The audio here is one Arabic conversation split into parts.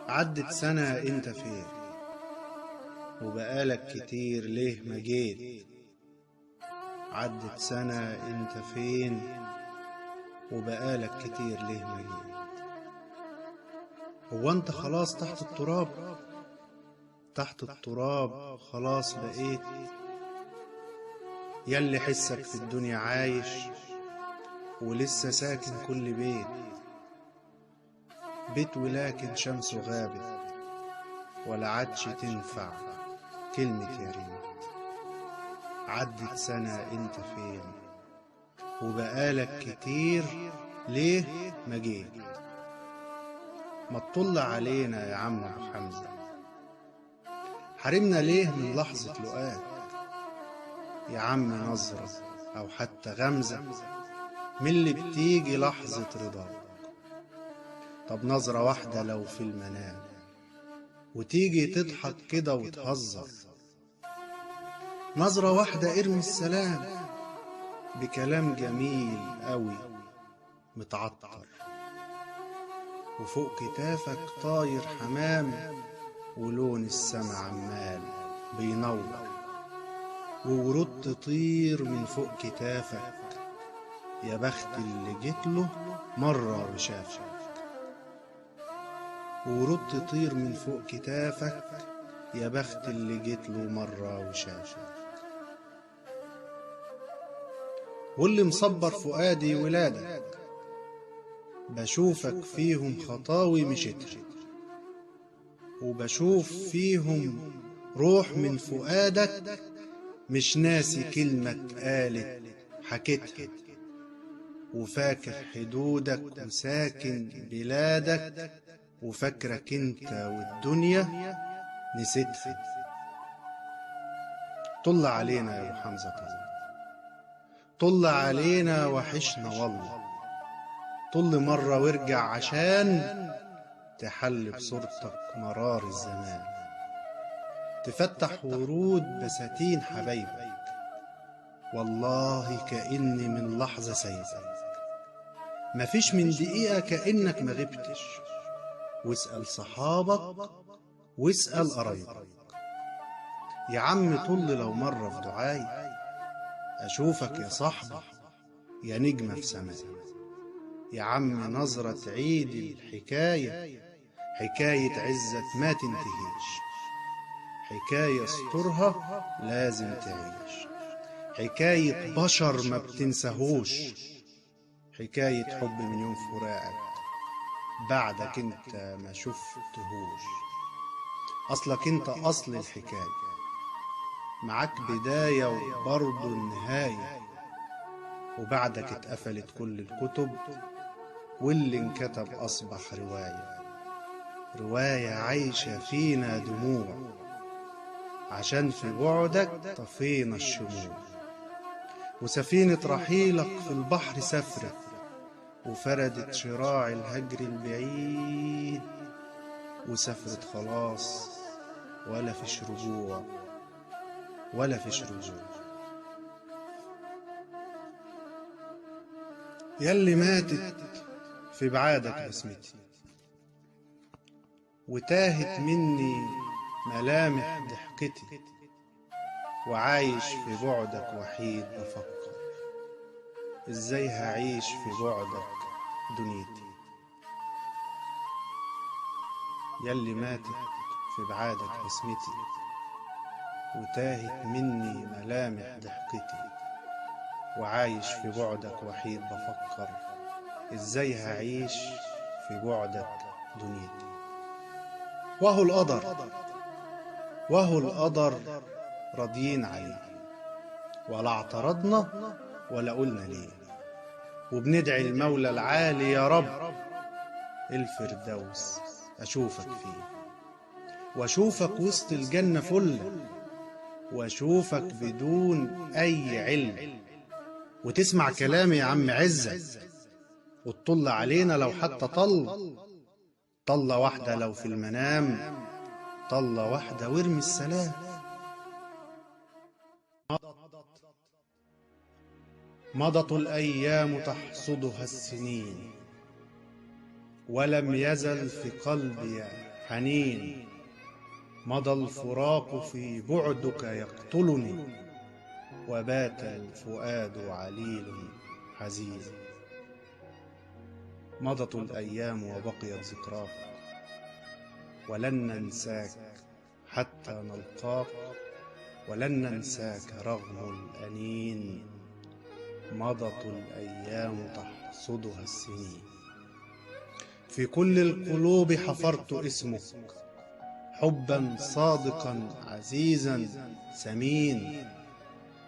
عدت سنة انت فين، وبقالك كتير ليه ما جيت. عدت سنة انت فين، وبقالك كتير ليه ما جيت. هو انت خلاص تحت التراب؟ تحت التراب خلاص بقيت؟ ياللي حسك في الدنيا عايش ولسه ساكن كل بيت ولكن شمسه غابت، ولا عادش تنفع كلمة يا ريت. عدت سنة انت فين، وبقالك كتير ليه ما جيت. ما تطل علينا يا عم ابو حمزة، حرمنا ليه من لحظة لقاك. يا عم نظرة او حتى غمزة من اللي بتيجي لحظة رضاك. طب نظرة واحدة لو في المنام، وتيجي تضحك كده وتهزر. نظرة واحدة ارمي السلام بكلام جميل قوي متعطر، وفوق كتافك طاير حمام، ولون السما عمال بينور، وورود تطير من فوق كتافك. يا بخت اللي جيتله مرة وشافك. ورود تطير من فوق كتافك، يا بخت اللي جيتله مرة وشافك. واللي مصبر فؤادي ولادك، بشوفك فيهم خطاوي مشيتها، وبشوف فيهم روح من فؤادك. مش ناسي كلمة اتقالت حكيتها، وفاكر حدودك وساكن بلادك، وفاكرك انت والدنيا نسيتها. طل علينا يا ابو حمزة، طل علينا وحشنا والله. طل مرة وارجع عشان تحل بصورتك مرار الزمان، تفتح ورود بساتين حبايبك. والله كأني من لحظة سايبك، مفيش من دقيقة كأنك ما غبتش. واسأل صحابك واسأل قرايبك. يا عم طل لو مرة في دعاي، أشوفك يا صاحبي يا نجمة في سماي. يا عم نظرة عيد الحكاية، حكاية عزت ما تنتهيش، حكاية سطرها لازم تعيش، حكاية بشر ما بتنساهوش، حكاية حب من يوم فراقك بعدك انت ما شفتهوش. اصلك انت اصل الحكاية، معاك بداية وبرضه النهاية، وبعدك اتقفلت كل الكتب، واللي انكتب اصبح رواية. رواية عايشة فينا دموع، عشان في بعدك طفينا الشموع. وسفينة رحيلك في البحر سافرت، وفردت شراع الهجر البعيد، وسافرت خلاص ولا فيش رجوع، ولا فيش رجوع. ياللي ماتت في بعادك بسمتي، وتاهت مني ملامح ضحكتي، وعايش في بعدك وحيد بفكر ازاي هعيش في بعدك دنيتي. ياللي ماتت في بعادك بسمتي، وتاهت مني ملامح ضحكتي، وعايش في بعدك وحيد بفكر ازاي هعيش في بعدك دنيتي. وهو القدر، وهو القدر راضيين عليه، ولا اعترضنا ولا قلنا ليه. وبندعي المولى العالي يا رب الفردوس اشوفك فيه، واشوفك وسط الجنة فل، واشوفك بدون اي علم، وتسمع كلامي يا عم عزة، وتطل علينا لو حتى طلة واحدة لو في المنام، طلة واحدة وارمي السلام. مضت الأيام تحصدها السنين، ولم يزل في قلبي حنين. مضى الفراق في بعدك يقتلني، وبات الفؤاد عليل حزين. مضت الأيام وبقيت ذكراك، ولن ننساك حتى نلقاك، ولن ننساك رغم الأنين. مضت الأيام تحصدها السنين. في كل القلوب حفرت اسمك، حبا صادقا عزيزا ثمين.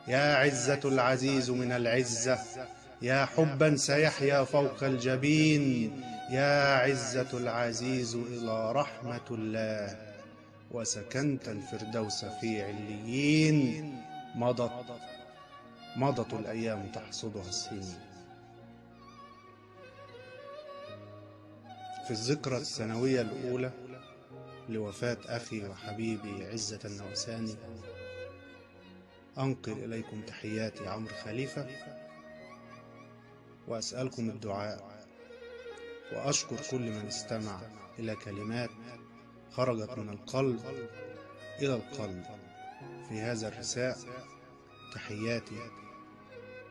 يا عزة العزيز من العزة، يا حبا سيحيا فوق الجبين. يا عزة العزيز إلى رحمة الله، وسكنت الفردوس في عليين. مضت الأيام تحصدها السنين. في الذكرى السنوية الأولى لوفاة أخي وحبيبي عزة النوساني، أنقل إليكم تحياتي عمرو خليفة، وأسألكم الدعاء، وأشكر كل من استمع إلى كلمات خرجت من القلب إلى القلب في هذا الرساء. تحياتي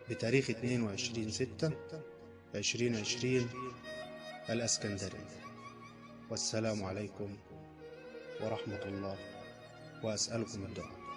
بتاريخ 22/6/2020 الأسكندرية. والسلام عليكم ورحمة الله، وأسألكم الدعاء.